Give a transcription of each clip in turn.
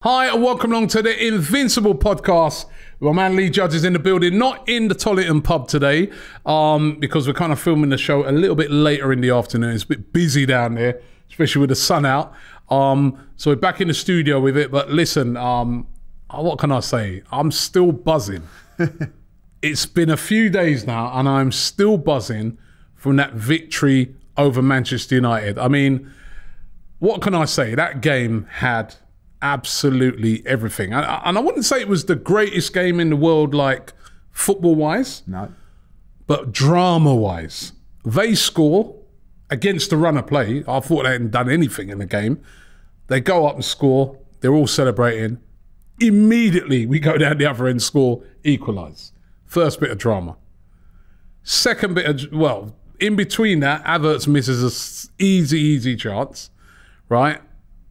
Hi and welcome along to the Invincible podcast. My man Lee Judge is in the building, not in the Tollyton pub today, because we're kind of filming the show a little bit later in the afternoon. It's a bit busy down there, especially with the sun out. So we're back in the studio with it. But listen, what can I say? I'm still buzzing. It's been a few days now and I'm still buzzing from that victory over Manchester United. I mean, what can I say? That game had absolutely everything. And I wouldn't say it was the greatest game in the world, like football-wise. No. But drama-wise. They score against the run of play. I thought they hadn't done anything in the game. They go up and score. They're all celebrating. Immediately, we go down the other end, score, equalise. First bit of drama. Second bit of, well, in between that, Havertz misses an easy chance, right?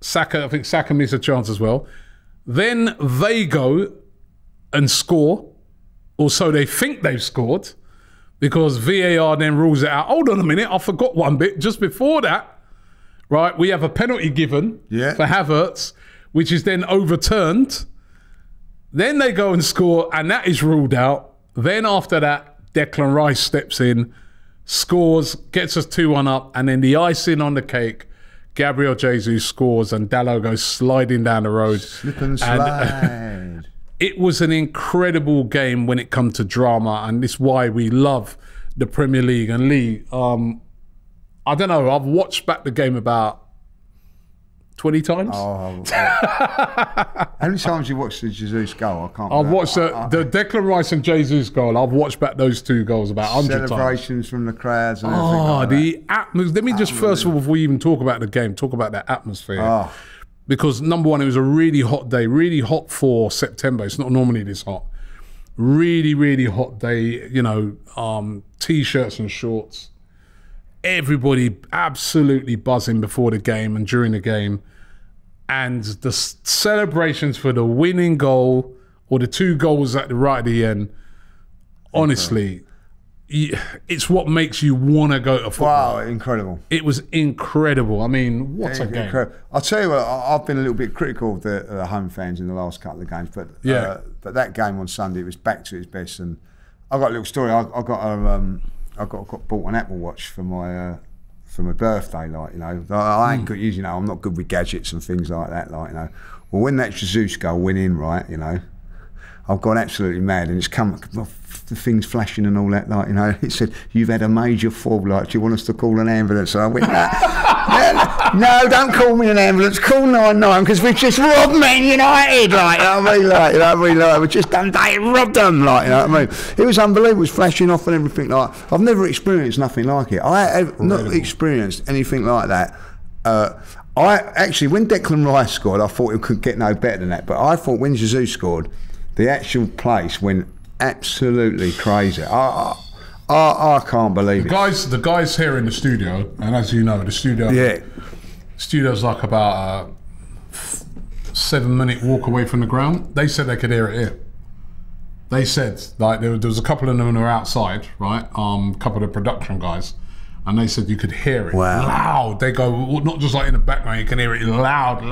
Saka, I think Saka missed a chance as well. Then they go and score, or so they think they've scored, because VAR then rules it out. Hold on a minute, I forgot one bit. Just before that, right, we have a penalty given for Havertz, which is then overturned. Then they go and score, and that is ruled out. Then after that, Declan Rice steps in, scores, gets us 2-1 up, and then the icing on the cake, Gabriel Jesus scores and Dalot goes sliding down the road. Slip and slide. It was an incredible game when it comes to drama, and this is why we love the Premier League. And Lee, I don't know, I've watched back the game about 20 times. Oh, how many times you watched the Jesus goal? I can't. I've watched the Declan Rice and Jesus goal. I've watched back those two goals about 100 times. Celebrations from the crowds and everything like the atmosphere. Let me just first of all, before we even talk about the game, talk about that atmosphere. Because number one, it was a really hot day, really hot for September. It's not normally this hot. Really hot day, you know, T-shirts and shorts. Everybody absolutely buzzing before the game and during the game. And the celebrations for the winning goal or the two goals at the right at the end, honestly, it's what makes you want to go to football. Wow, incredible. It was incredible. I mean, what a game. Incredible. I'll tell you what, I've been a little bit critical of the home fans in the last couple of games, but that game on Sunday, it was back to its best. And I've got a little story. I got bought an Apple Watch for my birthday, like, you know. I ain't good, you know, I'm not good with gadgets and things like that, like, you know. Well, when that Jesus goal went in, right, you know, I've gone absolutely mad, and it's come, the things flashing and all that, like, you know. It said, "You've had a major fall, like, do you want us to call an ambulance?" So I went, no, don't call me an ambulance, call 999, because we've just robbed Man United, like, you know what I mean, like, you know what I mean, like, we've just done that, robbed them, like, you know what I mean. It was unbelievable, it was flashing off and everything, like, I've never experienced nothing like it. I have not experienced anything like that. I actually, when Declan Rice scored, I thought it could get no better than that, but I thought when Jesus scored, the actual place went absolutely crazy. I can't believe it. The guys here in the studio, and as you know, the studio's like about a 7-minute walk away from the ground. They said they could hear it here. They said, like, there was a couple of them who were outside, right? A couple of the production guys, and they said you could hear it loud. They go, not just like in the background, you can hear it loud.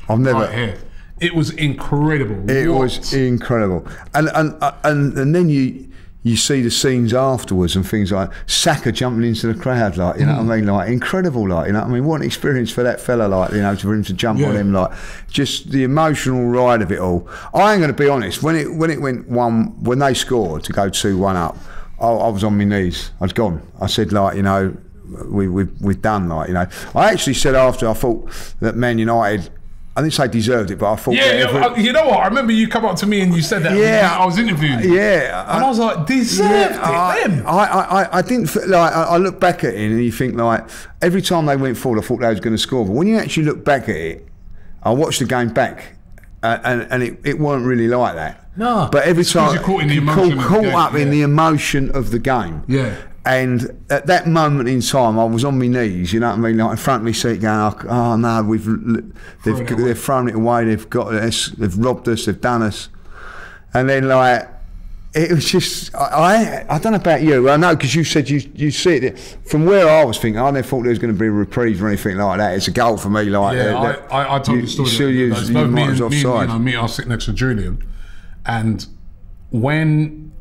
I've never right here. It was incredible. It was incredible, and then you see the scenes afterwards and things like Saka jumping into the crowd, like, you know what I mean, like, incredible, like, you know what I mean, what an experience for that fella, like, you know, for him to jump on him, like, just the emotional ride of it all. I ain't going to be honest, when they scored to go 2-1 up, I was on my knees. I'd gone. I said, like, you know, we've done, like, you know. I actually said after, I thought that Man United, I didn't say deserved it, but I thought... you know what? I remember you come up to me and you said that. Yeah. I was interviewing you. Yeah. And I was like, deserved it, them. I didn't... Like, I look back at it and you think, like, every time they went forward, I thought they was going to score. But when you actually look back at it, I watched the game back, and it weren't really like that. No. But every time... You're caught in the emotion caught up in the emotion of the game. Yeah. And at that moment in time, I was on my knees, you know what I mean, like in front of me seat going, oh no, they've thrown it away, they've got us, they've robbed us, they've done us. And then, like, it was just, I don't know about you. I know because you said you see it from where I was thinking. I never thought there was going to be a reprieve or anything like that. It's a goal for me. Like I told the story. Me, I was sitting next to Julian, and when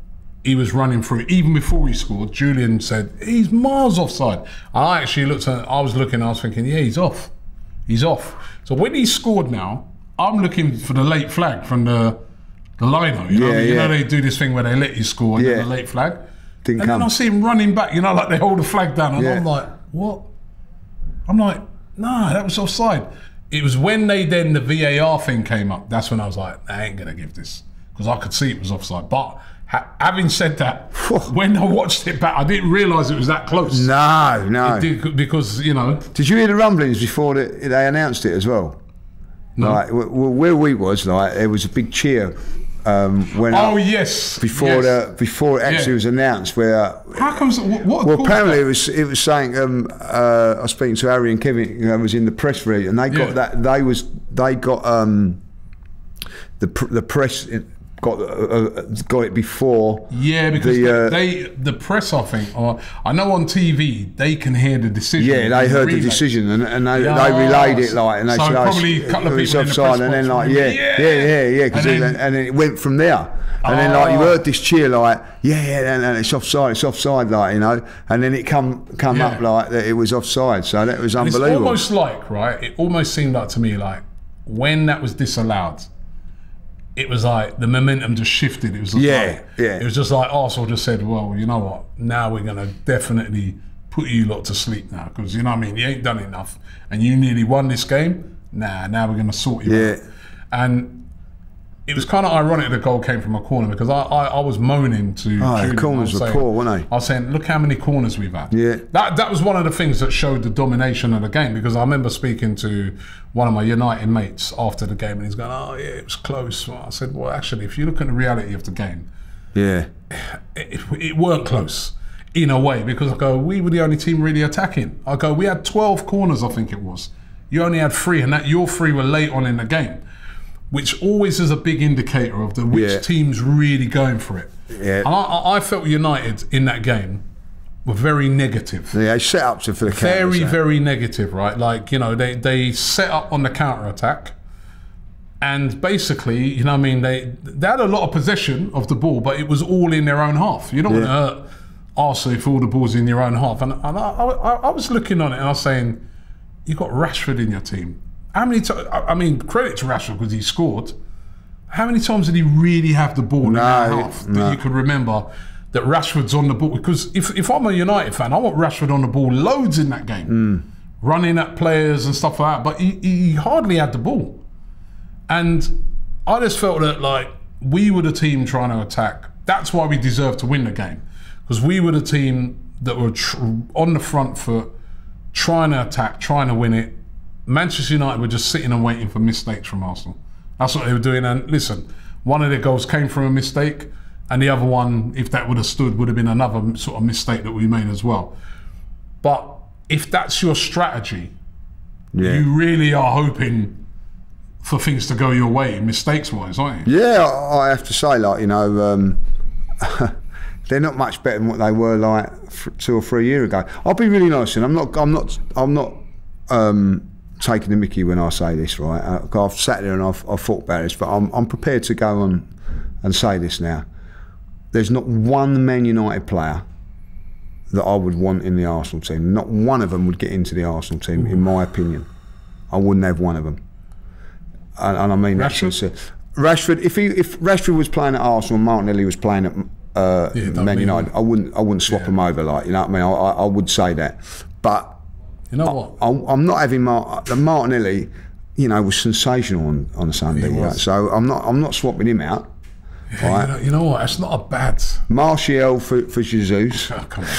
he was running through, even before he scored, Julian said he's miles offside. And I actually looked at, I was thinking, yeah, he's off. So when he scored now, I'm looking for the late flag from the lino. You know they do this thing where they let you score and then the late flag. Then I see him running back, like they hold the flag down, and I'm like, what? I'm like, nah, that was offside. It was when the VAR thing came up, that's when I was like, I ain't gonna give this, because I could see it was offside. But having said that, when I watched it back, I didn't realise it was that close. No. It did, because, Did you hear the rumblings before they announced it as well? No. Like, where we was, like, there was a big cheer when before it actually was announced. Where how comes? What apparently it was saying. I was speaking to Harry and Kevin. Was in the press read, and they got that. They got the press. Got it before. Yeah, because the press, I think, or I know on TV they can hear the decision. Yeah, they heard the decision and they relayed it and they said, probably a couple of people in the press and then and then it went from there. And then you heard this cheer and it's offside, and then it come up like that it was offside. So that was unbelievable. It's almost like it almost seemed like to me like when that was disallowed, it was like the momentum just shifted. It was just it was just like Arsenal just said, well, you know what? Now we're gonna definitely put you lot to sleep now, because you know what I mean. You ain't done enough, and you nearly won this game. Now we're gonna sort you out. And it was kind of ironic the goal came from a corner, because I was moaning to Julian. The corners were poor, weren't they? I was saying, look how many corners we've had. Yeah. That was one of the things that showed the domination of the game, because I remember speaking to one of my United mates after the game, and he's going, oh yeah, it was close. Well, I said, well, actually, if you look at the reality of the game, it weren't close in a way, because I go, we were the only team really attacking. I go, we had 12 corners, I think it was. You only had 3, and your 3 were late on in the game, which always is a big indicator of which team's really going for it. Yeah. And I felt United in that game were very negative. Yeah, they set up for the counter. Very negative, right? Like, they set up on the counter attack, and basically, you know what I mean, they had a lot of possession of the ball, but it was all in their own half. You don't want to hurt Arsenal if all the ball's in your own half. And I was looking on it and I was saying, you got Rashford in your team. How many times? I mean, credit to Rashford because he scored. How many times did he really have the ball in that half that you could remember that Rashford's on the ball? Because if I'm a United fan, I want Rashford on the ball loads in that game, running at players and stuff like that. But he hardly had the ball, and I just felt that like we were the team trying to attack. That's why we deserved to win the game, because we were the team that were on the front foot, trying to attack, trying to win it. Manchester United were just sitting and waiting for mistakes from Arsenal. That's what they were doing. And listen, one of their goals came from a mistake, and the other one, if that would have stood, would have been another sort of mistake that we made as well. But if that's your strategy, you really are hoping for things to go your way, mistakes-wise, aren't you? Yeah, I have to say, they're not much better than what they were like 2 or 3 years ago. I'll be really honest, and I'm not taking the mickey when I say this, right? I've sat there and I've thought about this, but I'm prepared to go on and say this now. There's not one Man United player that I would want in the Arsenal team. Not one of them would get into the Arsenal team, in my opinion. I wouldn't have one of them. And I mean that sincerely. Rashford, if Rashford was playing at Arsenal and Martinelli was playing at Man United, I wouldn't swap them over, you know what I mean? I would say that. But you know what? I'm not having Martinelli. Was sensational on Sunday. So I'm not swapping him out. Yeah, right? You know what? That's not a bad. Martial for Jesus. Oh, come on.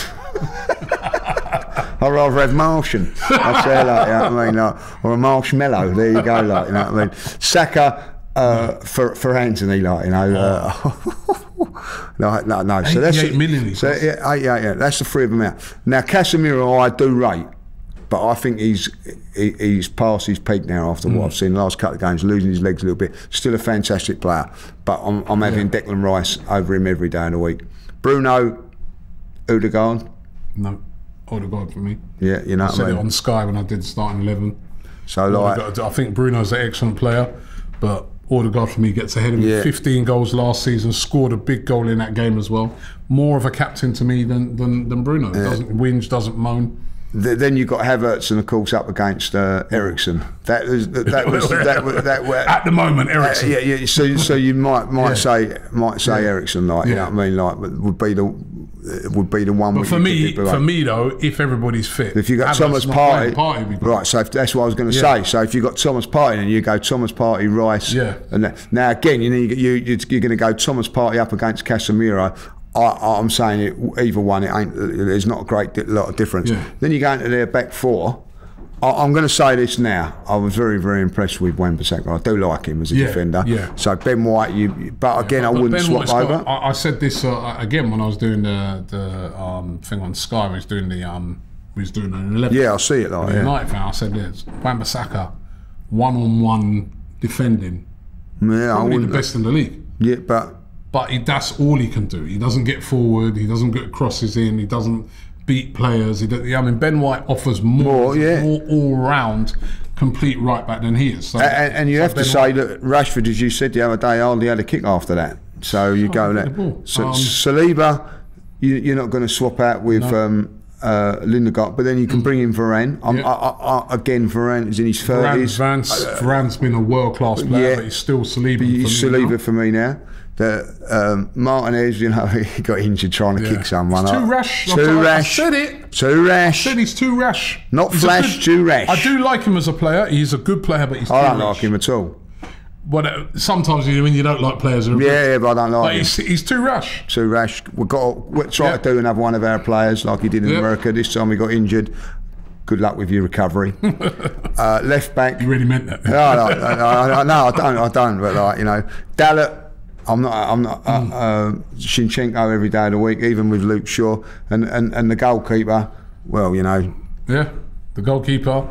I'd rather have Martian. I say that, you know what I mean? Or a marshmallow. There you go, you know what I mean? Saka for Anthony, No. So that's 88 million. So yeah, that's the 3 of them out. Now Casemiro, I do rate. But I think he's past his peak now after what I've seen the last couple of games, losing his legs a little bit. Still a fantastic player, but I'm having Declan Rice over him every day of the week. Bruno, Odegaard. No, Odegaard for me. Yeah, you know I what I said mean? it on Sky when I did starting 11. So like, Odegaard, I think Bruno's an excellent player, but Odegaard for me gets ahead of me. 15 goals last season, scored a big goal in that game as well. More of a captain to me than Bruno. Doesn't whinge, doesn't moan. Then you've got Havertz, of course, up against Eriksen. That was at the moment Eriksen. Yeah. So you might say Eriksen, like you know what I mean, like would be the one. But for me though, if everybody's fit, if you got Thomas Partey, right? So that's what I was going to say. So if you got Thomas Partey, and you go Thomas Partey, Rice, and now again, you're going to go Thomas Partey up against Casemiro. I'm saying either one, there's not a great lot of difference. Then you go into their back four. I'm going to say this now. I was very, very impressed with Wan-Bissaka. I do like him as a defender. So Ben White, but again, I wouldn't swap over. I said this again when I was doing the thing on Sky. We was doing an 11. Yeah, I see it like United fan. I said this: Wan-Bissaka, one-on-one defending. Yeah, probably the best in the league. Yeah, but that's all he can do. He doesn't get forward. He doesn't get crosses in. He doesn't beat players. I mean, Ben White offers more all-round, complete right back than he is. So, and you have to say that Rashford, as you said the other day, hardly had a kick after that. So you go there. So Saliba, you're not going to swap out with Lindegaard, but then you can bring in Varane. Again, Varane is in his 30s. Varane's been a world-class player, but he's still Saliba. He's Saliba for me now. Martinez, you know, he got injured trying to kick someone. It's too rash. I said it. Too rash. I said he's too rash. Not flash, too rash. I do like him as a player. He's a good player, but he's too rash. I don't like him at all. But sometimes when you don't like players, but I don't like him. He's too rash. Too rash. We'll try to do another one of our players like he did in America. This time he got injured. Good luck with your recovery. Left back. You really meant that? No, I don't. But like, you know, Dalot. I'm not Shinchenko every day of the week, even with Luke Shaw and the goalkeeper. Well, you know. Yeah, the goalkeeper.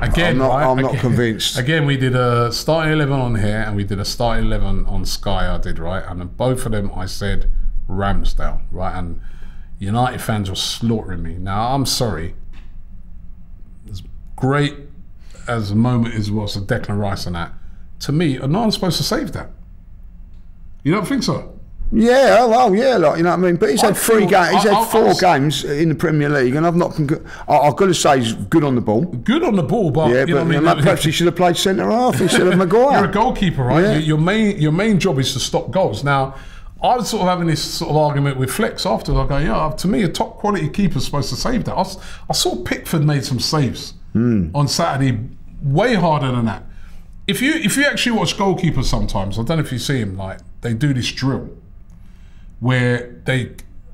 Again, I'm not convinced. Again, we did a starting 11 on here, and we did a starting 11 on Sky. I did, right, and both of them I said Ramsdale, right, and United fans were slaughtering me. Now I'm sorry. As great as the moment was of Declan Rice and that, to me, Onana's supposed to save that. You don't think so? Yeah, like you know what I mean. But he's had 3 games. He's had 4 games in the Premier League, and I've not. I've got to say he's good on the ball. Good on the ball, but you know what I mean. Perhaps he should have played centre half instead of Maguire. You're a goalkeeper, right? Yeah. Your main job is to stop goals. Now, I was sort of having this sort of argument with Flex after. I go, to me, a top quality keeper is supposed to save that. I saw Pickford made some saves on Saturday, way harder than that. If you actually watch goalkeepers sometimes, I don't know if you see him, like they do this drill where they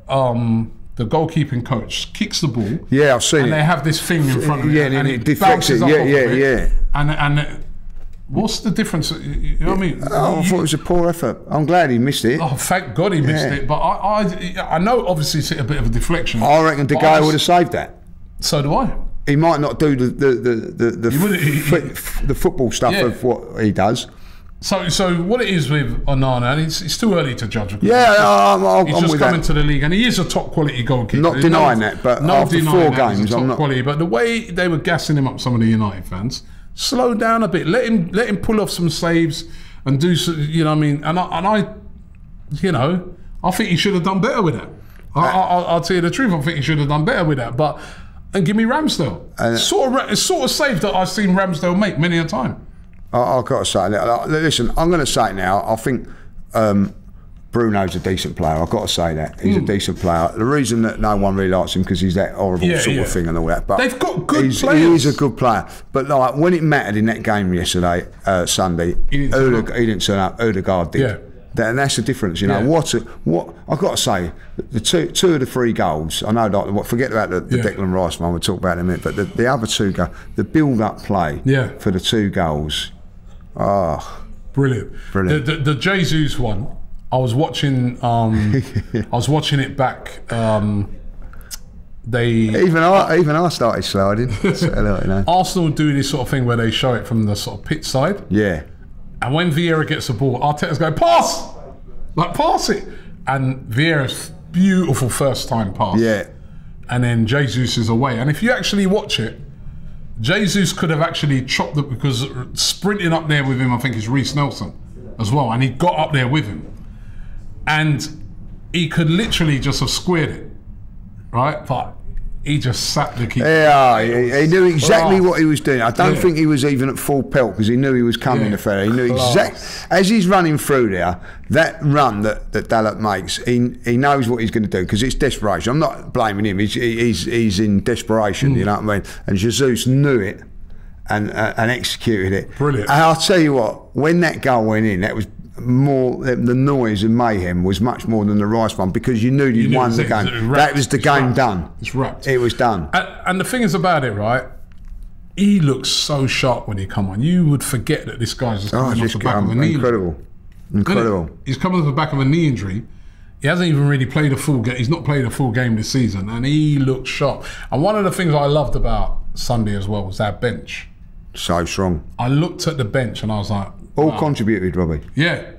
the goalkeeping coach kicks the ball. Yeah, I've seen it. And they have this thing in front of it. And it deflects it. Yeah. And what's the difference? You know what I mean? I thought it was a poor effort. I'm glad he missed it. Oh, thank God he missed it. But I know obviously it's a bit of a deflection. I reckon the guy would have saved that. So do I. He might not do the football stuff of what he does. So what it is with Onana, and it's too early to judge. I'm he's just with coming that. to the league, and he is a top quality goalkeeper. Not denying that, but after 4 games, I'm not quality. But the way they were gassing him up, some of the United fans, slow down a bit. Let him pull off some saves and do. You know what I mean? And I, you know, I think he should have done better with that. I'll tell you the truth. I think he should have done better with that. But and give me Ramsdale. Sort of save that I've seen Ramsdale make many a time. I've got to say, listen, I'm going to say it now. I think Bruno's a decent player. I've got to say that. He's a decent player. The reason that no one really likes him because he's that horrible sort of thing and all that. But they've got good players. He is a good player. But like when it mattered in that game yesterday, Sunday, he didn't turn up. Odegaard did. Yeah. And that's the difference, you know. What I've got to say, the two of the 3 goals. I know, like, forget about the Declan Rice one. We'll talk about it in a minute. But the other 2 goals, the build-up play for the 2 goals. Brilliant. The Jesus one, I was watching. I was watching it back even I started sliding. So, Arsenal do this sort of thing where they show it from the sort of pitch side. Yeah. And when Vieira gets the ball, Arteta's going, pass! Like, pass it! And Vieira's beautiful first time pass. Yeah. And then Jesus is away. And if you actually watch it, Jesus could have actually chopped it, because sprinting up there with him, I think, is Reece Nelson as well. And he got up there with him. And he could literally just have squared it, right? But he just sat the keeper. Yeah, he knew exactly what he was doing. I don't think he was even at full pelt, because he knew he was coming, the fella. He knew exactly. As he's running through there, that run that Dalot makes, he knows what he's going to do, because it's desperation. I'm not blaming him. He's in desperation, you know what I mean? And Jesus knew it and executed it. Brilliant. And I'll tell you what, when that goal went in, that was more, the noise and mayhem was much more than the Rice one, because you knew you'd won the game. That was the game done. It's wrapped. It was done. And the thing is about it, right? He looks so sharp when he come on. You would forget that this guy's just coming off the back of a knee. Incredible. He's coming off the back of a knee injury. He hasn't even really played a full game. He's not played a full game this season, and he looks sharp. And one of the things I loved about Sunday as well was our bench. So strong. I looked at the bench and I was like, all contributed, Robbie. Yeah.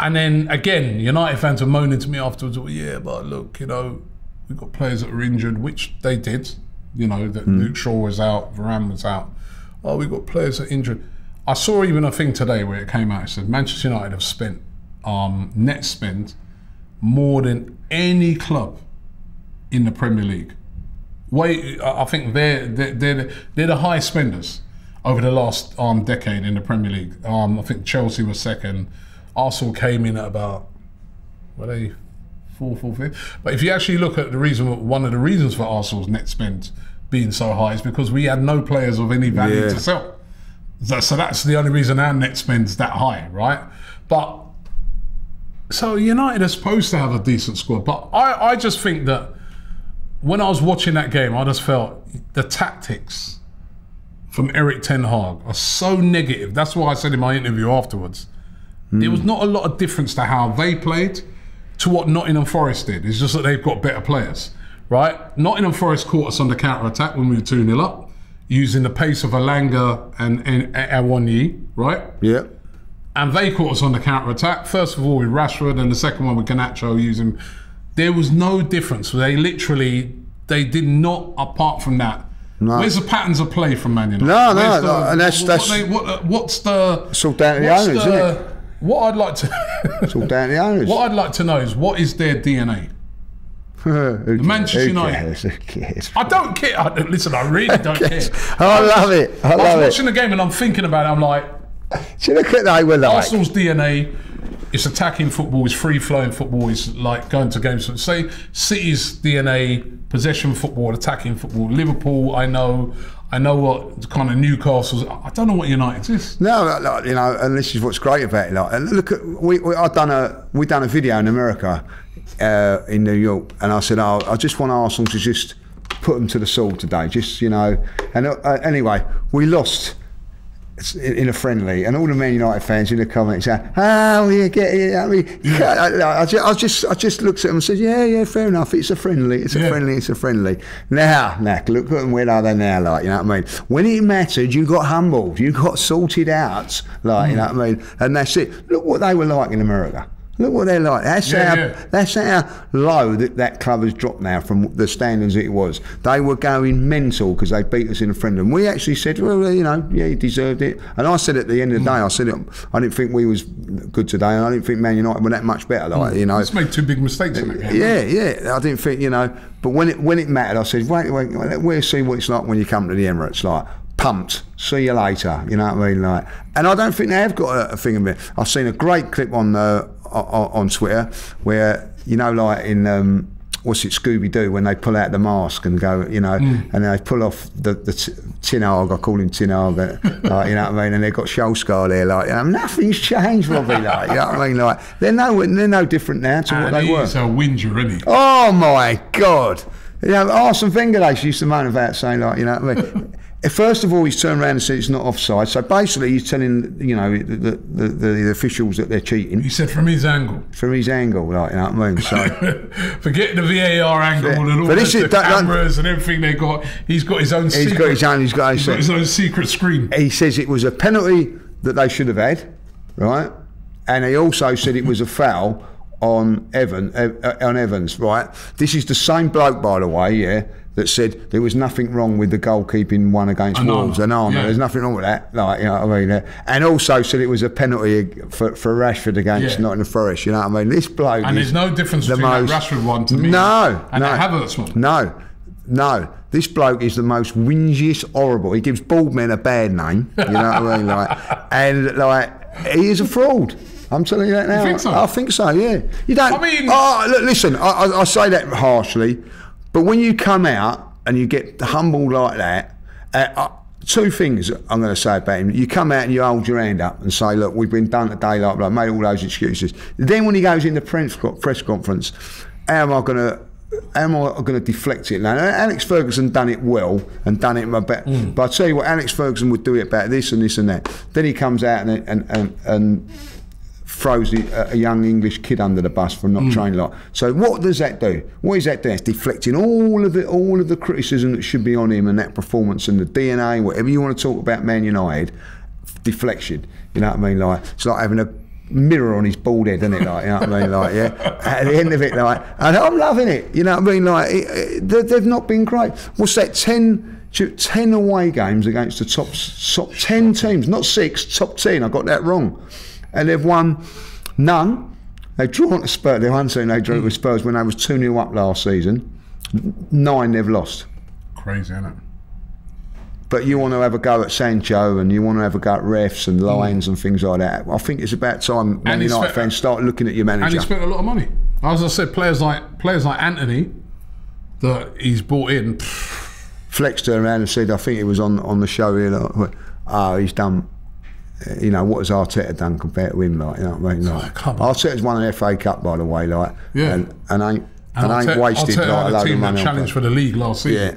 And then again, United fans were moaning to me afterwards, well, yeah, but look, we've got players that were injured, which they did. That Luke Shaw was out, Varane was out. Oh, we've got players that are injured. I saw even a thing today where it came out, it said Manchester United have spent net spend more than any club in the Premier League. I think they're the highest spenders over the last decade in the Premier League. I think Chelsea was second. Arsenal came in at about, were they fourth? But if you actually look at one of the reasons for Arsenal's net spend being so high is because we had no players of any value to sell. So that's the only reason our net spend's that high, right? But so United are supposed to have a decent squad, but I just think that when I was watching that game, I just felt the tactics from Erik ten Hag are so negative. That's why I said in my interview afterwards, there was not a lot of difference to how they played to what Nottingham Forest did. It's just that they've got better players, right? Nottingham Forest caught us on the counter-attack when we were 2-0 up, using the pace of Alanga and Awoniyi, right? Yeah. And they caught us on the counter-attack. First of all with Rashford, and the second one with Garnacho using. There was no difference. They did not, apart from that. No. Where's the patterns of play from Man United? No. And that's what's the... It's all down to the owners, isn't it? What I'd like to... It's all down to the owners. What I'd like to know is, what is their DNA? The Manchester United. I don't care. Listen, I really don't care. I love it. I was watching the game and I'm thinking about it. I'm like, see, look at they were like. Arsenal's DNA, it's attacking football, it's free-flowing football, it's like going to games. Say City's DNA, possession football, attacking football. Liverpool, I know what kind of Newcastle's. I don't know what United's is. No, and this is what's great about it. And look at we done a video in America, in New York, and I said, I just want Arsenal to just put them to the sword today, And anyway, we lost in a friendly, and all the Man United fans in the comments say, we get it. I just looked at them and said, yeah, fair enough. It's a friendly. It's a friendly. Now, look at them. Where are they now? Like, you know what I mean? When it mattered, you got humbled. You got sorted out. Like, you know what I mean? And that's it. Look what they were like in America. Look what they're like. That's how low that club has dropped now from the standards it was. They were going mental because they beat us in a friendly. And we actually said, well, he deserved it. And I said at the end of the day, I said I didn't think we was good today, and I didn't think Man United were that much better. Like, it's made two big mistakes in that game. Yeah. I didn't think, But when it mattered, I said, wait, we'll see what it's like when you come to the Emirates. Like, pumped. See you later. You know what I mean? Like, and I don't think they have got a thing of it. I've seen a great clip on Twitter where like in what's it, Scooby-Doo, when they pull out the mask and go, and they pull off the Tin Hag, I call him Tin Hag, like, you know what I mean, and they've got Solskjaer there, like, nothing's changed, Robbie, like, you know what I mean, like, they're no different now to what they were. He's a whinger, isn't he? Oh my God. Arsene Wenger used to moan about saying, like, you know what I mean. First of all, he's turned around and said it's not offside. So basically, he's telling the officials that they're cheating. He said from his angle. From his angle, like, you know what I mean? So forget the VAR angle and all the cameras and everything they got. He's got his own. He's got his own secret screen. He says it was a penalty that they should have had, right? And he also said it was a foul on Evans, right? This is the same bloke, by the way, yeah, that said there was nothing wrong with the goalkeeping one against Wolves. And there's nothing wrong with that. Like, you know what I mean? And also said it was a penalty for Rashford against Nottingham Forest. You know what I mean? This bloke. And there's no difference between that Rashford one to me. And that Havertz one. No. This bloke is the most whingiest, horrible. He gives bald men a bad name. You know what I mean? He is a fraud. I'm telling you that now. You think so? I think so, yeah. You don't. I mean, look, listen, I say that harshly, but when you come out and you get humble like that, two things I'm going to say about him. You come out and you hold your hand up and say, look, we've been done today, like, made all those excuses. Then when he goes in the press conference, how am I going to deflect it now? Alex Ferguson done it well and done it but I tell you what, Alex Ferguson would do it about this and this and that. Then he comes out and throws a young English kid under the bus for not training like. So what does that do? What is that doing? It's deflecting all of the criticism that should be on him and that performance and the DNA, whatever you want to talk about Man United, deflection. You know what I mean? Like, it's like having a mirror on his bald head, isn't it? Like, you know what I mean? Like, yeah. At the end of it, like, and I'm loving it. You know what I mean? Like, they've not been great. What's that? 10 away games against the top 10 teams, not 6, top 10. I got that wrong. And they've won none. They've drawn to Spurs. They've won 2, they drew with Spurs when they was 2-0 up last season. 9 they've lost. Crazy, isn't it? But you want to have a go at Sancho and you want to have a go at refs and lines and things like that. I think it's about time Man United fans start looking at your manager. And he spent a lot of money. As I said, players like Anthony that he's brought in. Flex turned around and said, I think it was on the show here, like, he's done. You know, what has Arteta done compared to him? Like, you know what I mean? Like, Arteta's won an FA Cup, by the way, like, and ain't wasted like a load of money. Challenge for the league last season. Yeah.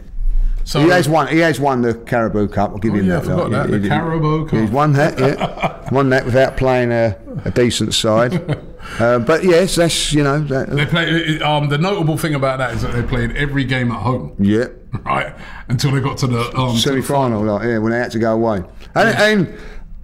So he has won the Carabao Cup. I'll give him that. I forgot that. The Carabao Cup. He's won that. Yeah, won that without playing a decent side. But yes, that's they play. The notable thing about that is that they played every game at home. Yeah. Right until they got to the semi-final. Like, when they had to go away, and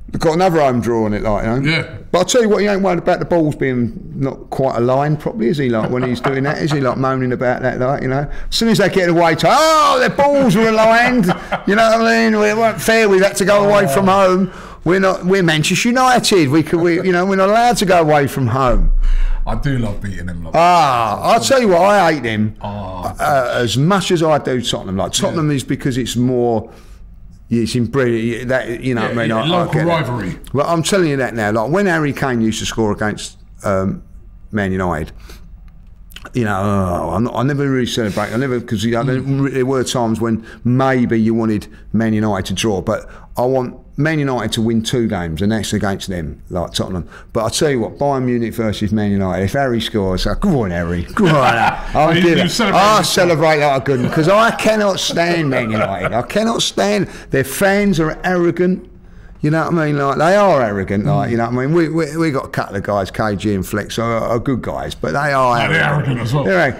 they've got another home draw on it, like, you know. Yeah. But I'll tell you what, he ain't worried about the balls being not quite aligned properly, is he? Like, when he's doing that, is he, like, moaning about that, like, you know? As soon as they get away, their balls were aligned. You know what I mean? It weren't fair. We've had to go away from home. We're Manchester United. We're not allowed to go away from home. I do love beating them. I'll tell you what, I hate them as much as I do Tottenham. Like, Tottenham is because it's more. It's inbred, that, you know what I mean? Local rivalry. Well, I'm telling you that now. Like, when Harry Kane used to score against Man United, you know, I never really celebrate. Because there were times when maybe you wanted Man United to draw, but I want Man United to win 2 games, and that's against them, like Tottenham. But I tell you what, Bayern Munich versus Man United, if Harry scores, go on, Harry, go on. I'll celebrate like I couldn't, because I cannot stand Man United. I cannot stand. Their fans are arrogant. You know what I mean? Like, they are arrogant. Like, you know what I mean? We got a couple of guys, KG and Flex, are good guys, but they are arrogant. They're arrogant as well. They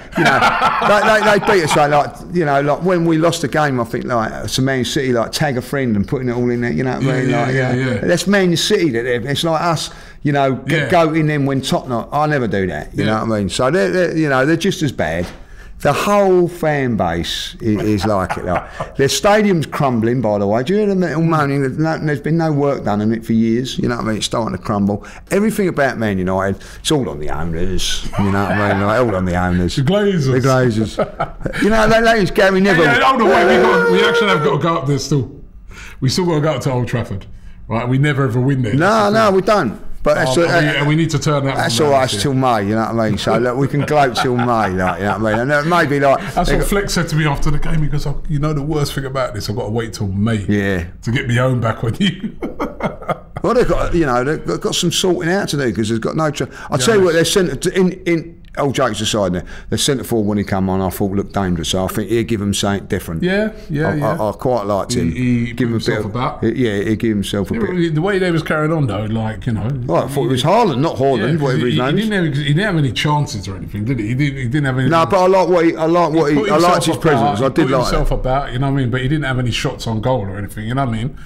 beat us like when we lost the game. I think like to Man City, like tag a friend and putting it all in there. You know what I mean? Yeah. That's Man City. It's like us. You know, goating them when Tottenham. I never do that. You know what I mean? So they're just as bad. The whole fan base is like it. Like, their stadium's crumbling, by the way. Do you hear them all moaning? There's been no work done on it for years. You know what I mean? It's starting to crumble. Everything about Man United, it's all on the owners. You know what I mean? Like, all on the owners. The Glazers. You know, that is Gary Neville. Hold on, wait. We actually have got to go up there still. We still got to go up to Old Trafford. Right? We never ever win there. No, we don't. But we need to turn that. That's all right. It's till May, you know what I mean. So look, we can gloat till May, like, you know what I mean. And maybe like that's what Flex said to me after the game. He goes, "Oh, you know the worst thing about this? I've got to wait till May, to get my own back on you." Well, they've got some sorting out to do because they've got no. I'll tell you what, they're sent in all jokes aside, now the centre forward when he come on, I thought looked dangerous. So I think he'd give him something different. I quite liked him. He give him a bit about. Yeah, he gave himself a bit. The way they was carrying on though, like Well, I thought it was Haaland, not Haaland, whatever his name is. He didn't have any chances or anything, did he? He didn't have any. No, but I liked his presence. I did like himself about, you know what I mean. But he didn't have any shots on goal or anything, you know what I mean.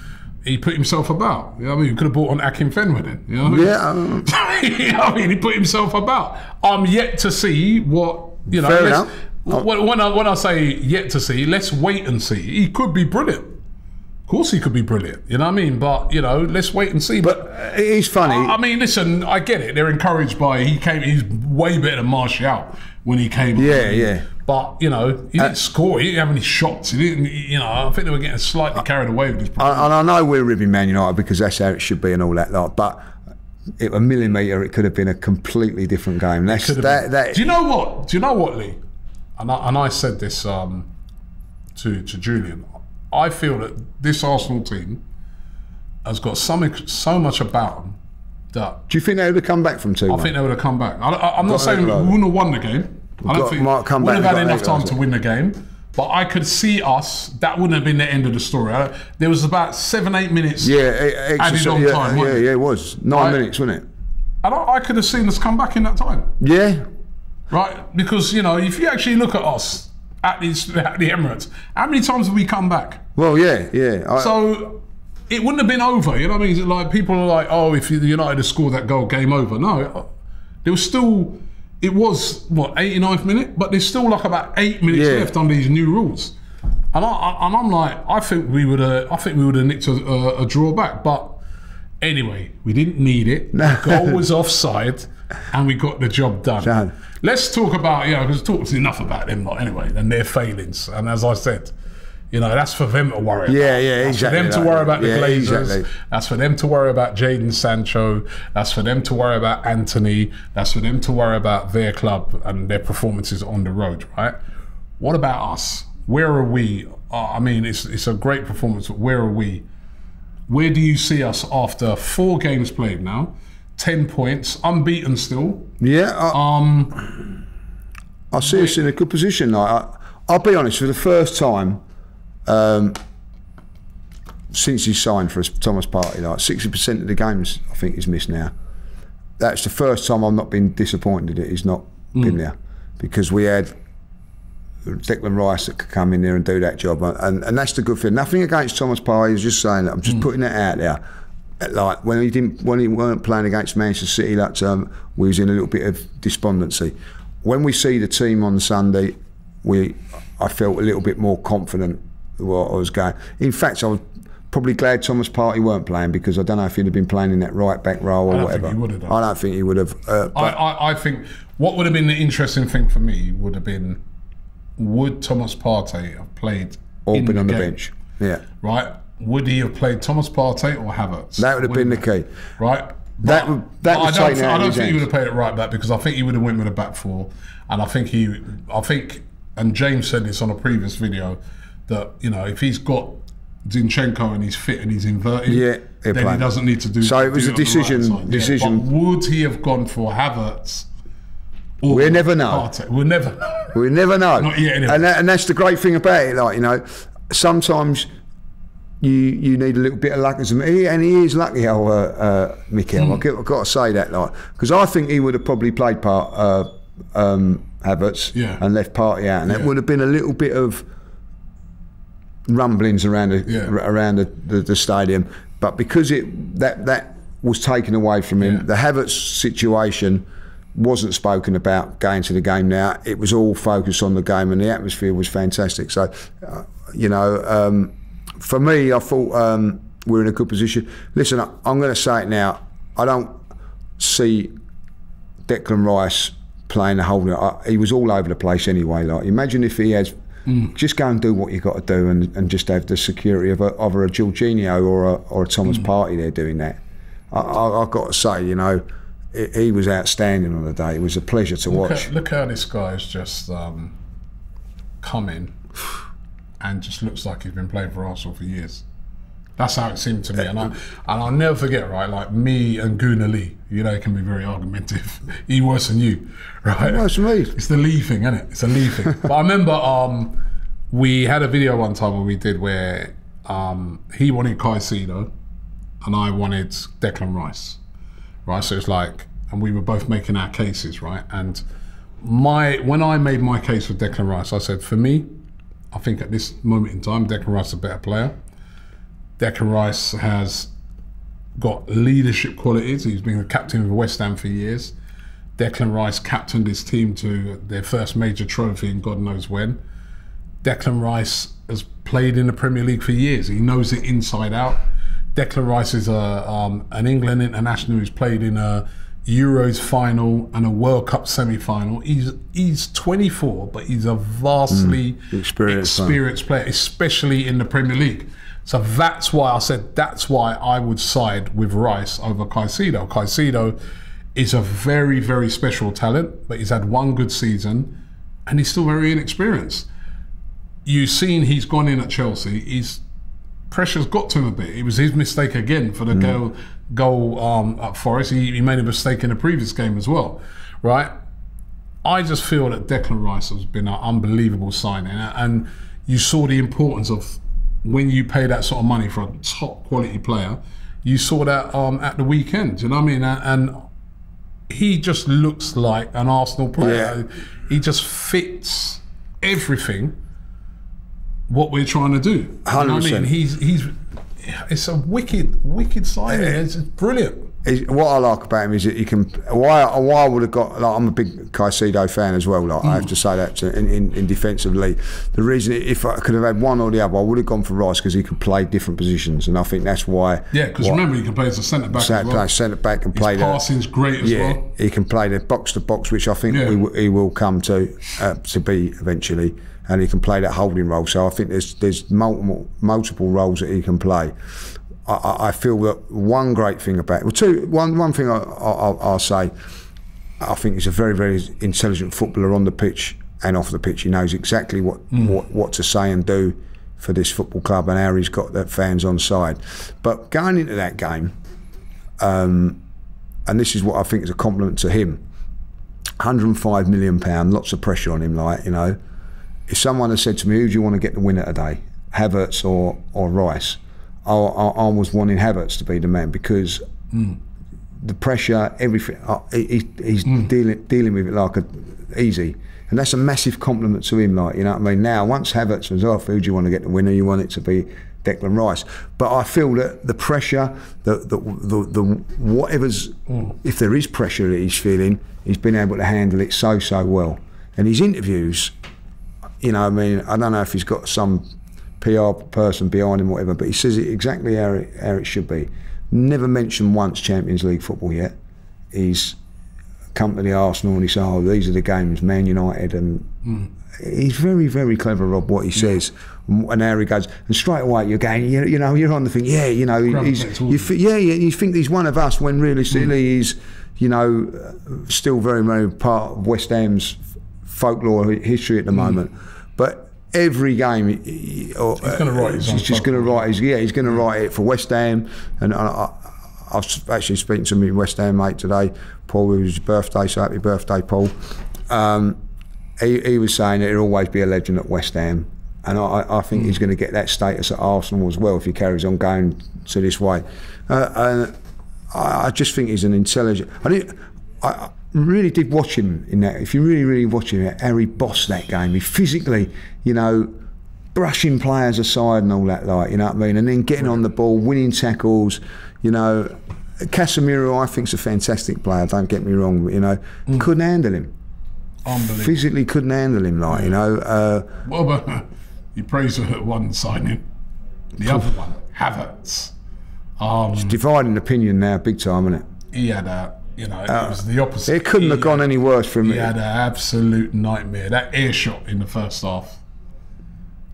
He put himself about. You know what I mean? He could have brought on Akin Fenway then. You know what I mean? Yeah. You know what I mean? He put himself about. I'm yet to see what, you know. Fair enough. When I say yet to see, let's wait and see. He could be brilliant. Of course he could be brilliant. You know what I mean? But, you know, let's wait and see. But it is funny. I mean, listen, I get it. They're encouraged by, he's way better than Martial when he came. Yeah. But, you know, he didn't score. He didn't have any shots. He didn't, you know, I think they were getting slightly carried away with his performance. And I know we're ribbing Man United because that's how it should be and all that lot. But a millimetre, it could have been a completely different game. Do you know what, Lee? And I said this to Julian. I feel that this Arsenal team has got so much about them that... Do you think they would have come back from 2-1? I think they would have come back. I'm not saying we wouldn't have won the game. I don't think we would have had enough time to win the game. But I could see us, that wouldn't have been the end of the story. There was about 7-8 minutes added on time. Yeah, it was. 9 minutes, wasn't it? And I could have seen us come back in that time. Yeah. Right? Because, you know, if you actually look at us at the Emirates, how many times have we come back? Well, yeah. So it wouldn't have been over. You know what I mean? Like, people are like, oh, if United had scored that goal, game over. No, there was still... It was, 89th minute? But there's still like about 8 minutes left under these new rules. And I'm like, I think we would have nicked a draw back. But anyway, we didn't need it. The goal was offside and we got the job done. Let's talk about, because talked enough about them anyway, and their failings. And as I said, you know, that's for them to worry about. Yeah, that's exactly. for them to worry about the Glazers. Exactly. That's for them to worry about Jadon Sancho. That's for them to worry about Anthony. That's for them to worry about their club and their performances on the road, right? What about us? Where are we? I mean, it's a great performance, but where are we? Where do you see us after 4 games played now? 10 points, unbeaten still. Yeah. I see us in a good position. I'll be honest, for the first time, since he signed for us, Thomas Partey, like 60% of the games I think he's missed now. That's the first time I've not been disappointed that he's not been there, because we had Declan Rice that could come in there and do that job, and that's the good thing. Nothing against Thomas Partey, he's just saying that. I'm just putting that out there. Like when he weren't playing against Manchester City, we was in a little bit of despondency. When we see the team on Sunday, I felt a little bit more confident what I was going. In fact, I was probably glad Thomas Partey weren't playing, because I don't know if he'd have been playing in that right back role or whatever. I don't think he would have. I think what would have been the interesting thing for me would have been, would Thomas Partey have played or been on the bench? Yeah. Right. Would he have played Thomas Partey or Havertz? That would have been the key. Right. I don't think he would have played it right back, because I think he would have went with a back 4, and I think, and James said this on a previous video, that, you know, if he's got Zinchenko and he's fit and he's inverted, then he doesn't need to do. So it was a decision. But would he have gone for Havertz? We'll never know. Partey? We'll never know. We'll never know. Not yet, anyway. And that's the great thing about it. Like, you know, sometimes you need a little bit of luck, and he is lucky, Mikel. I've got to say that, like, because I think he would have probably played Havertz and left Partey out, and it would have been a little bit of rumblings around the stadium. But because that was taken away from him, the Havertz situation wasn't spoken about going to the game now. It was all focused on the game, and the atmosphere was fantastic. So, you know, for me, I thought we're in a good position. Listen, I'm going to say it now. I don't see Declan Rice playing the whole... he was all over the place anyway. Like, imagine if he has... Just go and do what you've got to do, and just have the security of either a Jorginho or a Thomas Partey there doing that. I've got to say, you know, he was outstanding on the day. It was a pleasure to watch. Look how this guy's just come in and just looks like he's been playing for Arsenal for years. That's how it seemed to me, and I'll never forget, right? Like me and Guna Lee, you know, it can be very argumentative. He worse than you, right? Worse than me. It's the Lee thing, isn't it? It's a Lee thing. But I remember we had a video one time where we did where he wanted Caicedo and I wanted Declan Rice, right? So it's like, and we were both making our cases, right? And when I made my case for Declan Rice, I said, for me, I think at this moment in time, Declan Rice is a better player. Declan Rice has got leadership qualities. He's been the captain of West Ham for years. Declan Rice captained his team to their first major trophy in God knows when. Declan Rice has played in the Premier League for years. He knows it inside out. Declan Rice is an England international who's played in a Euros final and a World Cup semi-final. He's 24, but he's a vastly experienced player, especially in the Premier League. So that's why I said that's why I would side with Rice over Caicedo. Caicedo is a very, very special talent, but he's had one good season and he's still very inexperienced. You've seen he's gone in at Chelsea. Pressure's got to him a bit. It was his mistake again for the goal at Forest. He made a mistake in the previous game as well, right? I just feel that Declan Rice has been an unbelievable signing, and you saw the importance of when you pay that sort of money for a top quality player. You saw that at the weekend, you know what I mean? And he just looks like an Arsenal player. Yeah. He just fits everything what we're trying to do. 100%. You know what I mean? It's a wicked signing. It's brilliant. What I like about him is that he can. Why I would have got. Like, I'm a big Caicedo fan as well. Like I have to say that in defensively. The reason, if I could have had one or the other, I would have gone for Rice because he could play different positions, and I think that's why. Yeah, because remember he can play as a centre back as well. Centre back and play. His passing's great as well. He can play the box to box, which I think he will come to be eventually. And he can play that holding role. So I think there's multiple roles that he can play. I feel that one great thing about one thing I'll say, I think he's a very, very intelligent footballer on the pitch and off the pitch. He knows exactly what to say and do for this football club and how he's got the fans on side. But going into that game, and this is what I think is a compliment to him, £105 million, lots of pressure on him, like, you know. If someone had said to me, who do you want to get the winner today, Havertz or Rice, I was wanting Havertz to be the man because the pressure, everything, he's dealing with it like easy. And that's a massive compliment to him, like, you know what I mean? Now, once Havertz was off, who do you want to get the winner? You want it to be Declan Rice. But I feel that the pressure, the whatever's, if there is pressure that he's feeling, he's been able to handle it so well. And his interviews, you know, I mean, I don't know if he's got some PR person behind him or whatever, but he says it exactly how it should be. Never mentioned once Champions League football yet. He's come to the Arsenal and he said, oh, these are the games, Man United, and he's very, very clever, Rob, what he says and how he goes. And straight away you're going, you know, you're on the thing, yeah, you know, you think he's one of us when realistically he's, you know, still very, very part of West Ham's folklore history at the moment. But every game, he's going to write his own. He's just going to write he's going to write it for West Ham. And I was actually speaking to my West Ham mate today, Paul, it was his birthday, so happy birthday, Paul. He was saying that he'll always be a legend at West Ham. And I think he's going to get that status at Arsenal as well if he carries on going to this way. And I just think he's an intelligent. I really did watch him in that. If you really watch him, how he bossed that game. He physically, you know, brushing players aside and all that, like, you know what I mean, and then getting on the ball, winning tackles. You know, Casemiro, I think, is a fantastic player. Don't get me wrong, but, you know, couldn't handle him. Unbelievable. Physically couldn't handle him, like, you know. Well, but you praise one signing, the other one, Havertz. It's dividing opinion now, big time, isn't it? He had a. You know, it was the opposite. It couldn't have gone any worse for him. He had an absolute nightmare. That earshot in the first half.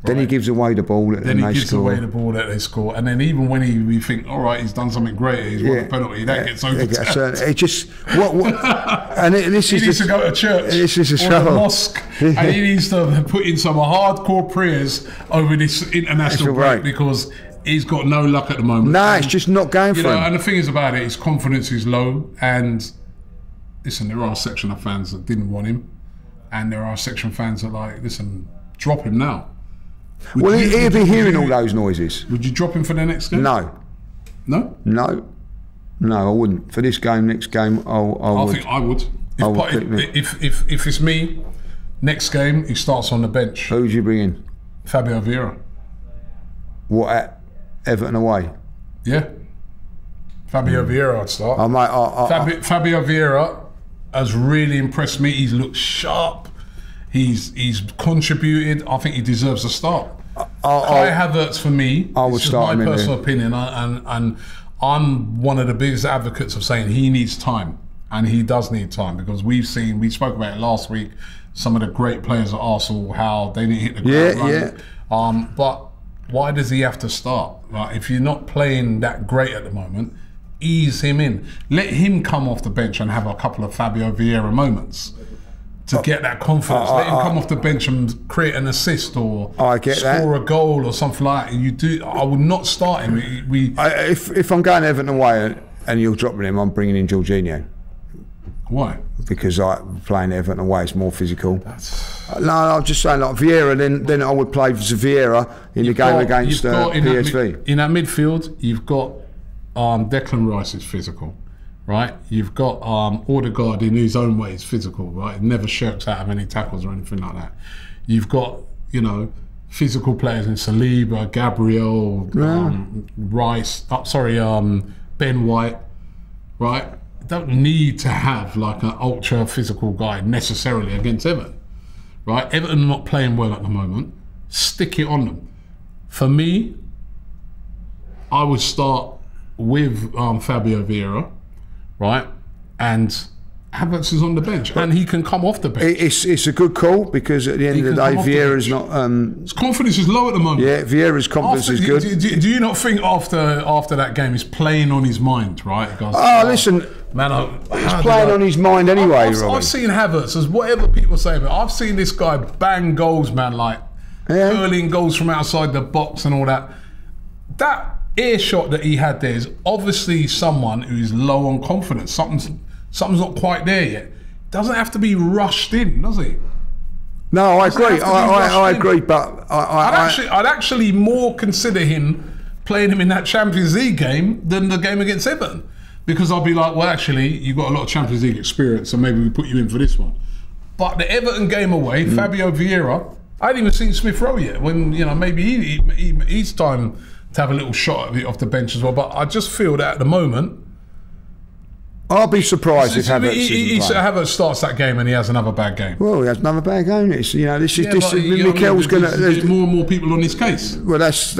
Then he gives away the ball that they score. And then even when we think, all right, he's done something great, he's won a penalty, that gets overturned. It just and this he needs to go to church or a mosque, and he needs to put in some hardcore prayers over this international break because he's got no luck at the moment. No, it's just not going for him. And the thing is about it, his confidence is low. And listen, there are a section of fans that didn't want him, and there are a section of fans that like, listen, drop him now. He'll be hearing all those noises. Would you drop him for the next game? No. No? No. No, I wouldn't. For this game, next game, I would. I think I would. If it's me, next game, he starts on the bench. Who would you bring in? Fabio Vieira. What, at Everton away? Yeah. Fabio Vieira I'd start. Fabio Vieira has really impressed me. He's looked sharp. He's contributed. I think he deserves a start. Kai Havertz for me. I would start him in there. My personal opinion, and I'm one of the biggest advocates of saying he needs time, and he does need time, because we spoke about it last week. Some of the great players at Arsenal, how they didn't hit the ground running. But why does he have to start? Like, if you're not playing that great at the moment, ease him in. Let him come off the bench and have a couple of Fabio Vieira moments to get that confidence. Let him come off the bench and create an assist or score a goal or something like that. I would not start him. If I'm going Everton away and you're dropping him, I'm bringing in Jorginho. Why? Because playing Everton away is more physical. No, I'm just saying, like Vieira, then I would play Vieira in the game against PSV. In that midfield, you've got Declan Rice is physical, right? You've got Odegaard in his own way is physical, right? Never shirks out of any tackles or anything like that. You've got, physical players in Saliba, Gabriel, Rice. Ben White, right? Don't need to have like an ultra physical guy necessarily against Everton, right? Everton are not playing well at the moment. Stick it on them. For me, I would start with Fabio Vieira, right? And Havertz is on the bench, and he can come off the bench. It's a good call, because at the end of the day, Vieira's not. His confidence is low at the moment. Yeah, Vieira's confidence is good. Do you not think after that game, he's playing on his mind, right? Goes, listen, man, he's playing on his mind anyway. I've seen Havertz, as whatever people say about it, I've seen this guy bang goals, man, like curling goals from outside the box and all that. That earshot that he had there is obviously someone who is low on confidence. Something's not quite there yet. Doesn't have to be rushed in, does he? No, I agree. I agree, but I'd actually more consider playing him in that Champions League game than the game against Everton, because I'll be like, well, actually, you've got a lot of Champions League experience, so maybe we put you in for this one. But the Everton game away, Fabio Vieira, I hadn't even seen Smith Rowe yet. When maybe he's time to have a little shot at it off the bench as well. But I just feel that at the moment, I'll be surprised if Havertz starts that game and he has another bad game. Well, he has another bad game. Mikel's going to. There's more and more people on his case. Well, that's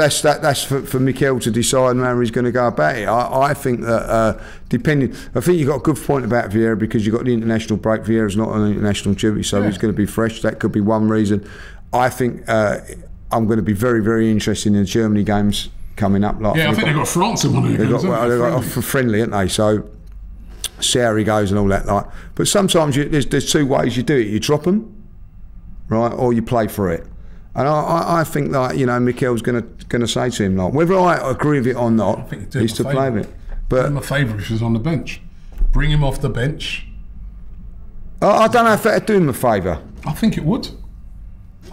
for Mikel to decide how he's going to go about it. I think that I think you've got a good point about Vieira, because you've got the international break. Vieira's not on international duty, so he's going to be fresh. That could be one reason. I think I'm going to be very, very interested in the Germany games coming up. I think they've got France in one of the games. They've got friendly, haven't they? So see how he goes and all that. But sometimes there's two ways you do it. You drop them, right, or you play for it. And I think Mikel's going to say to him, whether I agree with it or not, is to play with it. But do him a favour if he's on the bench. Bring him off the bench. I don't know if that'd do him a favour. I think it would.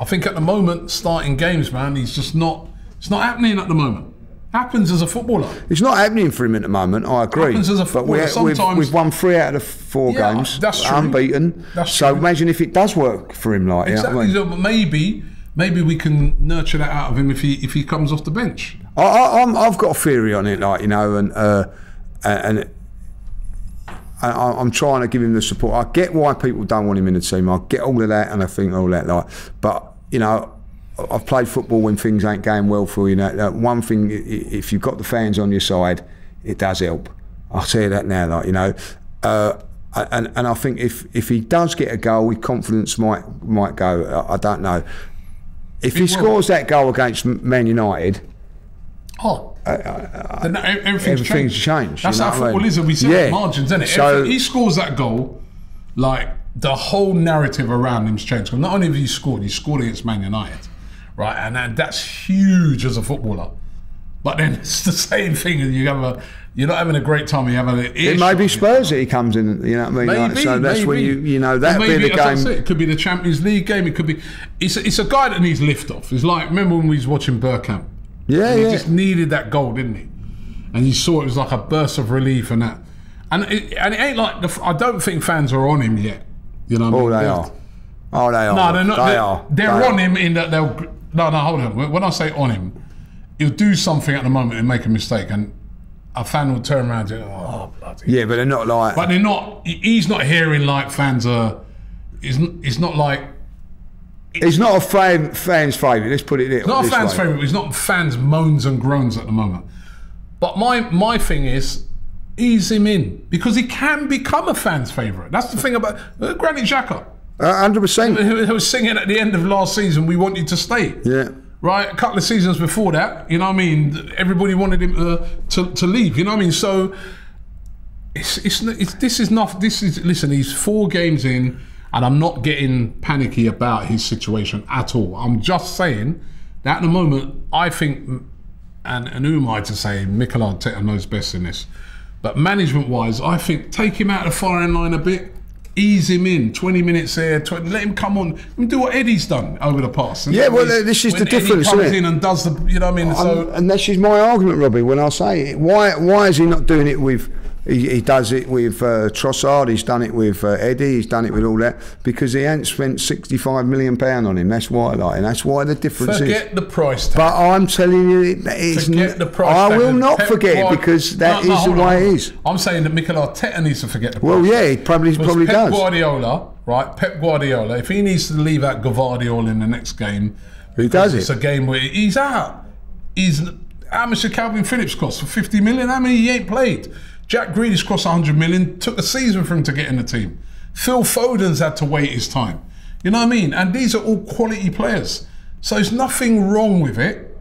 I think at the moment, starting games, man, he's just not. It's not happening at the moment. Happens as a footballer. It's not happening for him at the moment. I agree. Happens as a footballer. But we've won 3 out of the 4 games. That's true. Unbeaten. That's so true. Imagine if it does work for him, exactly. But maybe we can nurture that out of him if he comes off the bench. I've got a theory on it, and I'm trying to give him the support. I get why people don't want him in the team. I get all of that, and I think all that. But I've played football when things ain't going well for you. One thing, if you've got the fans on your side, it does help. I'll tell you that now. And I think if he does get a goal, his confidence might go. I don't know. If he scores that goal against Man United, then everything's changed. That's how football is. We see the margins, isn't it? So, if he scores that goal, the whole narrative around him's changed. Not only have he scored against Man United, right? And that's huge as a footballer. But then it's the same thing. You're not having a great time. You have it may be Spurs that he comes in. You know what I mean? Maybe, so that's maybe. when you know that'll be the game. It could be the Champions League game. It could be. It's a guy that needs lift off. It's like, remember when we was watching Bergkamp? Yeah, he just needed that goal, didn't he? And you saw it was like a burst of relief and that. And it ain't like I don't think fans are on him yet. You know what I mean? They are. Oh, they are. No, they're not. They are. They're on him in that they'll. No, hold on. When I say on him, he'll do something at the moment and make a mistake, and a fan will turn around and say, "Oh, bloody." Yeah, but they're not like. But they're not. He's not hearing like fans are. It's not like. He's not a fan's favourite. Let's put it this way. Not a fan's favourite. He's not fans' moans and groans at the moment. But my thing is, ease him in because he can become a fan's favourite. That's the thing about Granit Xhaka. 100%. Who was singing at the end of last season, "We want you to stay." Yeah. Right, a couple of seasons before that, you know what I mean. Everybody wanted him to leave. You know what I mean. So listen. He's 4 games in, and I'm not getting panicky about his situation at all. I'm just saying that at the moment, I think, and who am I to say? Mikel Arteta knows best in this, but management-wise, I think take him out of the firing line a bit. Ease him in, 20 minutes here, let him come on and do what Eddie's done over the past. Yeah, well, this is the difference, Eddie comes isn't it? in and does the, you know what I mean? So, and this is my argument, Robbie, when I say it. Why is he not doing it with, he does it with Trossard, he's done it with Eddie, he's done it with all that, because he ain't spent £65 million on him. That's why I like him. That's why the difference forget the price tag. But I'm telling you, that it's forget the price I tag. will not forget it because that is the way it is. I'm saying that Mikel Arteta needs to forget the price Well, yeah, he probably Pep does. Guardiola, right? Pep Guardiola, if he needs to leave out Gvardiol in the next game, he does it. It's a game where he's out. How much did Calvin Phillips cost? For 50 million? How many he ain't played? Jack Grealish cost 100 million. Took a season for him to get in the team. Phil Foden's had to wait his time. You know what I mean? And these are all quality players. So there's nothing wrong with it.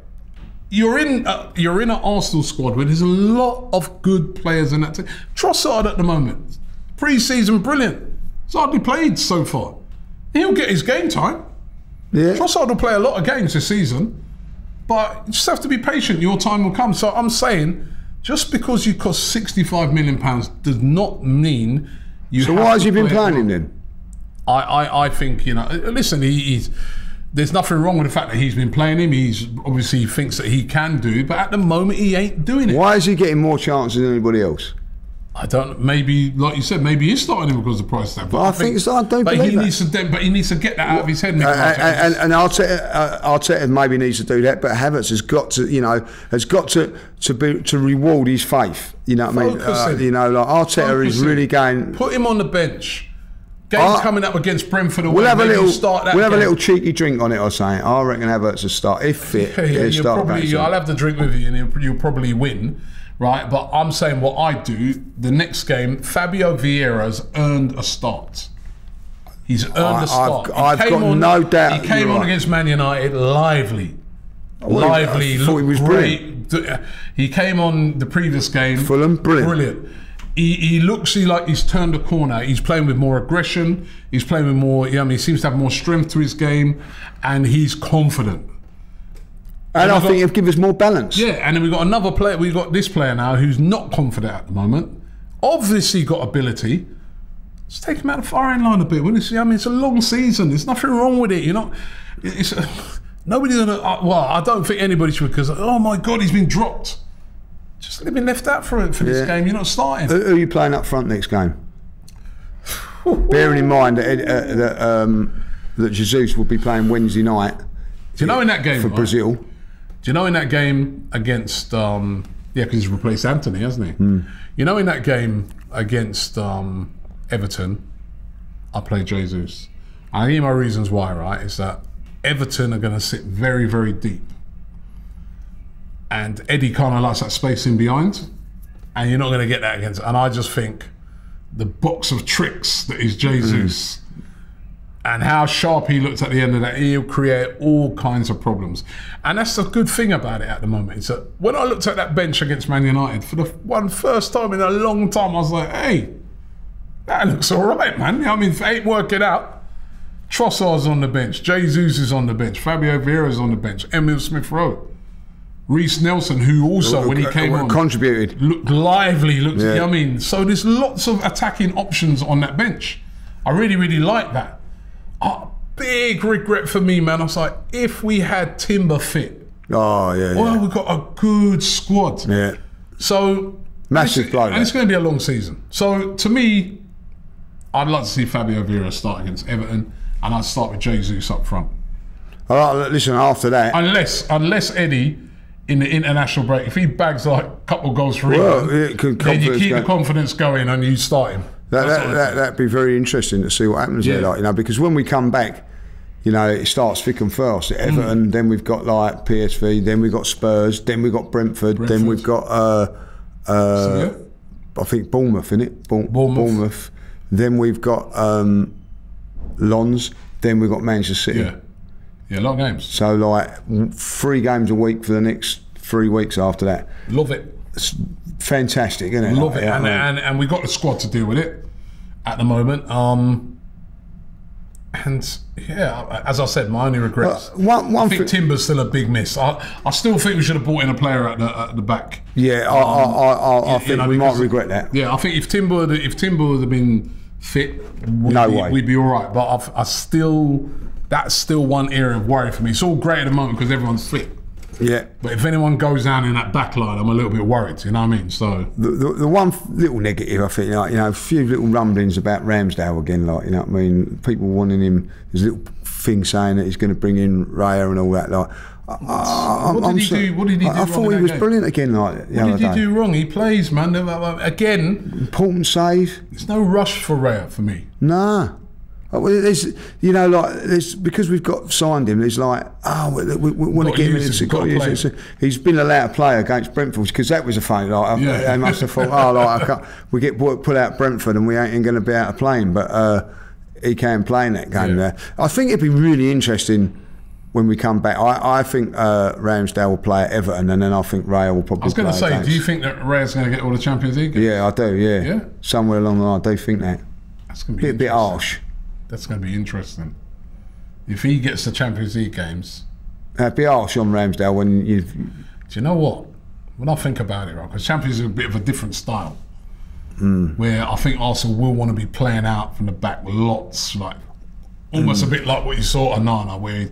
You're in an Arsenal squad where there's a lot of good players in that team. Trossard at the moment, pre-season brilliant. He's hardly played so far. He'll get his game time. Yeah. Trossard will play a lot of games this season, but you just have to be patient. Your time will come. So I'm saying, just because you cost £65 million does not mean you. So why has he been playing him then? I think, you know, listen, he's there's nothing wrong with the fact that he's been playing him. He's obviously thinks that he can do, but at the moment he ain't doing it. Why is he getting more chances than anybody else? I don't. Maybe, like you said, maybe he's starting him because of the price tag. But I think I don't believe that. But he needs to get that out of his head. And Arteta maybe needs to do that, but Havertz has got to reward his faith. You know what I mean? You know, like Arteta is really going. Put him on the bench. Game's coming up against Brentford. We'll have a little cheeky drink on it or something. I reckon Havertz will start if fit. I'll have the drink with you, and you'll probably win. Right, but I'm saying what I do, the next game, Fabio Vieira's earned a start. He's earned a start. I've got no doubt. He came on against Man United lively. I thought he was great. Brilliant. He came on the previous game. Fulham, brilliant. He looks like he's turned a corner. He's playing with more aggression. He's playing with more, he seems to have more strength to his game, and he's confident. And I think it'll give us more balance. Yeah, and then we've got another player. We've got this player now who's not confident at the moment. Obviously got ability. Let's take him out of the firing line a bit. It's a long season. There's nothing wrong with it. Nobody's gonna. Well, I don't think anybody should, because oh my God, he's been dropped. Just been left out for this game. You're not starting. Who are you playing up front next game? Bearing in mind that Jesus will be playing Wednesday night. Do you know in that game for Brazil? Do you know in that game against, because he's replaced Anthony, hasn't he? You know in that game against Everton, I played Jesus. I give you my reasons why, right? Is that Everton are going to sit very, very deep. And Eddie kind of likes that space in behind. And you're not going to get that against. And I just think the box of tricks that is Jesus and how sharp he looks at the end of that, he'll create all kinds of problems. And that's the good thing about it at the moment. Is that when I looked at that bench against Man United, for the first time in a long time, I was like, hey, that looks all right, man. If it ain't working out, Trossard's on the bench, Jesus is on the bench, Fabio Vieira's on the bench, Emil Smith-Rowe. Reece Nelson, who also, when he came on, contributed, looked lively, you know what I mean? So there's lots of attacking options on that bench. I really, really like that. Big regret for me, man. I was like, if we had Timber fit, well, we've got a good squad. Yeah. So massive blow. And it's going to be a long season. So to me, I'd like to see Fabio Vieira start against Everton, and I'd start with Jesus up front. All right, listen, after that, unless Eddie, in the international break, if he bags like a couple of goals for England, then you keep the confidence going and you start him. That'd be very interesting to see what happens there, like, you know, because when we come back, you know, it starts thick and fast at Everton, then we've got like PSV, then we've got Spurs, then we've got Brentford. Then we've got I think Bournemouth, innit? Bournemouth. Then we've got Lons, then we've got Manchester City. Yeah, a lot of games. So like 3 games a week for the next 3 weeks after that. Love it. It's fantastic, isn't it? Love it. And we've got the squad to deal with it at the moment. And yeah, as I said, my only regrets. I think Timber's still a big miss. I still think we should have brought in a player at the back. Yeah, I think we might regret that. Yeah, I think if Timber would have been fit, we'd be all right. But that's still one area of worry for me. It's all great at the moment because everyone's fit. Yeah. But if anyone goes down in that back line, I'm a little bit worried, you know what I mean? So the one little negative, I think, like, you know, a few little rumblings about Ramsdale again, like, you know what I mean? People wanting him, there's a little thing saying that he's going to bring in Raya and all that, like. What did he do? I thought he was brilliant again, like the other day. What did he do wrong? He plays, man. Again, important save. There's no rush for Raya for me. Nah. There's, you know, like, there's, because we've got signed him, there's like, we want to get him in. He's been allowed to play against Brentford because that was a funny, like, they must have thought, we get put out Brentford and we ain't going to be able to play him, but he can play in that game there. I think it'd be really interesting when we come back. I think Ramsdale will play at Everton, and then I think Raya will probably. I was going to say, do you think that Raya's going to get all the Champions League games? Yeah, I do. Yeah, somewhere along the line, I do think that. That's going to be a bit harsh. That's going to be interesting. If he gets the Champions League games, it'd be harsh on Ramsdale when you. Do you know what? When I think about it, right, because Champions League is a bit of a different style, where I think Arsenal will want to be playing out from the back lots, like almost a bit like what you saw at Onana, where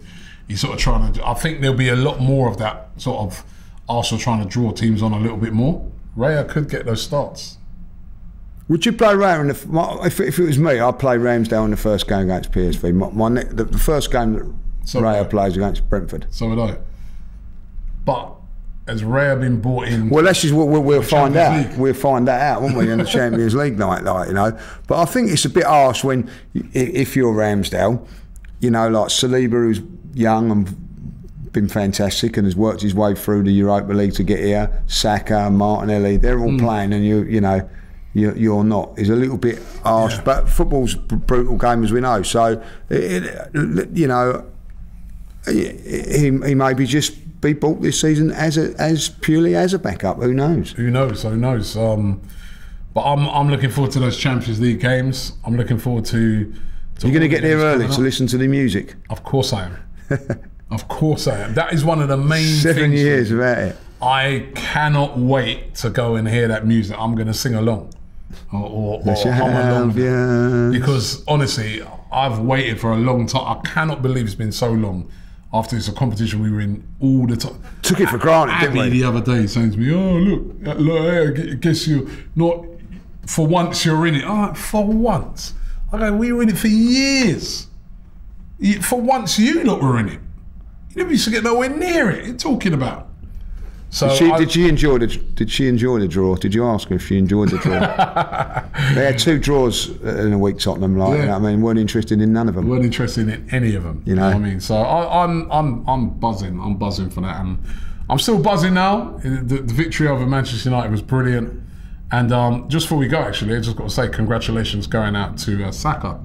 he's sort of trying to. I think there'll be a lot more of that sort of Arsenal trying to draw teams on a little bit more. Raya could get those starts. Would you play Raya if it was me? I'd play Ramsdale in the first game against PSV. The first game that Raya plays against Brentford. So would I. But has Raya been brought in? Well, that's just what we'll find out. League? We'll find that out, won't we, in the Champions League night, like, you know. But I think it's a bit harsh when, if you're Ramsdale, you know, like Saliba, who's young and been fantastic and has worked his way through the Europa League to get here. Saka, Martinelli, they're all playing, and you know. You're not. It's a little bit harsh, but football's a brutal game, as we know. So, you know, he maybe just be bought this season as purely as a backup. Who knows? Who knows? Who knows? But I'm looking forward to those Champions League games. I'm looking forward to you're going to get there early to listen to the music. Of course I am. Of course I am. That is one of the main 7 years about it. I cannot wait to go and hear that music. I'm going to sing along. Or hum along, because honestly, I've waited for a long time. I cannot believe it's been so long. After it's a competition we were in all the time. Took it for granted, didn't we? The other day saying to me, "Oh look, I guess you're not. For once you're in it." Oh, for once. Okay, we were in it for years. For once, you lot were in it. You never used to get nowhere near it. What are you talking about? So did she enjoy the draw? Did you ask her if she enjoyed the draw? They had 2 draws in a week, Tottenham. Like, you know what I mean, weren't interested in none of them. Weren't interested in any of them. You know what I mean? So I'm buzzing. I'm buzzing for that, and I'm still buzzing now. The victory over Manchester United was brilliant. And just before we go, actually, I just got to say congratulations going out to Saka,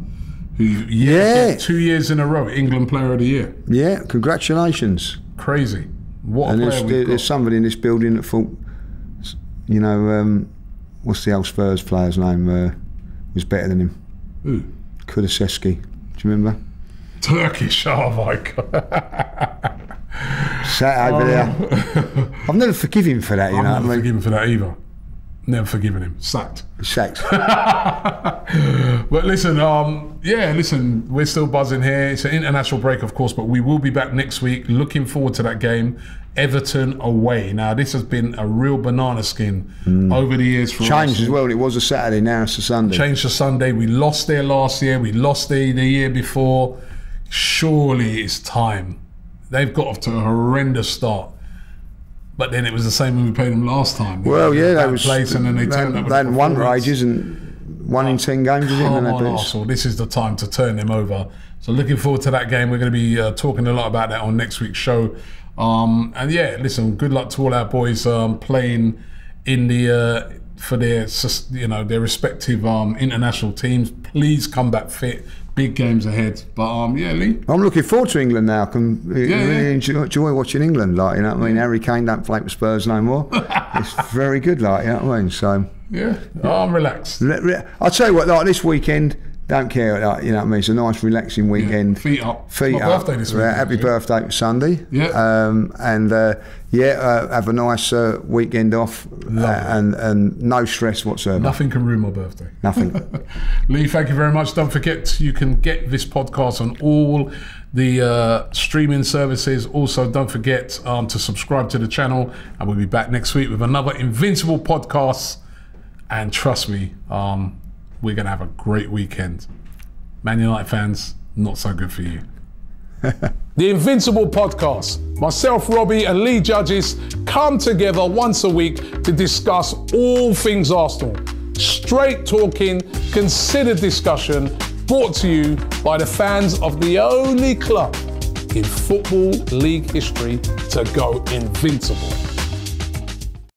who 2 years in a row England Player of the Year. Yeah, congratulations. Crazy. What a player there's somebody in this building that thought, you know, what's the old Spurs player's name, was better than him? Who? Kulusevski. Do you remember? Turkish. Oh my God. Sat over there. I've never forgiven him for that, you know. I've never forgiven him for that either. Never forgiven him. Sacked. Sacked. But listen, listen, we're still buzzing here. It's an international break, of course, but we will be back next week. Looking forward to that game. Everton away. Now, this has been a real banana skin over the years for us. Changed as well. It was a Saturday, now it's a Sunday. Changed to Sunday. We lost there last year. We lost there the year before. Surely it's time. They've got off to a horrendous start. But then it was the same when we played them last time. Well, yeah, they was. Place and then they hadn't won for ages and won in 10 games. Come on, Arsenal. This is the time to turn them over. So looking forward to that game. We're going to be talking a lot about that on next week's show. And yeah, listen, good luck to all our boys playing in the for their their respective international teams. Please come back fit. Big games ahead, but yeah, Lee. I'm looking forward to England now. I can really enjoy watching England. Like, you know what I mean? Harry Kane don't play for Spurs no more. It's very good, like, you know what I mean? So yeah, I'm relaxed. I'll tell you what, like this weekend, don't care, like, you know what I mean? It's a nice, relaxing weekend. Yeah, feet up. Feet my up. Birthday this weekend. Happy birthday for Sunday. Yeah. Have a nice weekend off and no stress whatsoever. Nothing can ruin my birthday. Nothing. Lee, thank you very much. Don't forget, you can get this podcast on all the streaming services. Also, don't forget to subscribe to the channel, and we'll be back next week with another Invincible podcast. And trust me, we're going to have a great weekend. Man United fans, not so good for you. The Invincible podcast. Myself, Robbie, and Lee Judges come together once a week to discuss all things Arsenal. Straight talking, considered discussion, brought to you by the fans of the only club in Football League history to go invincible.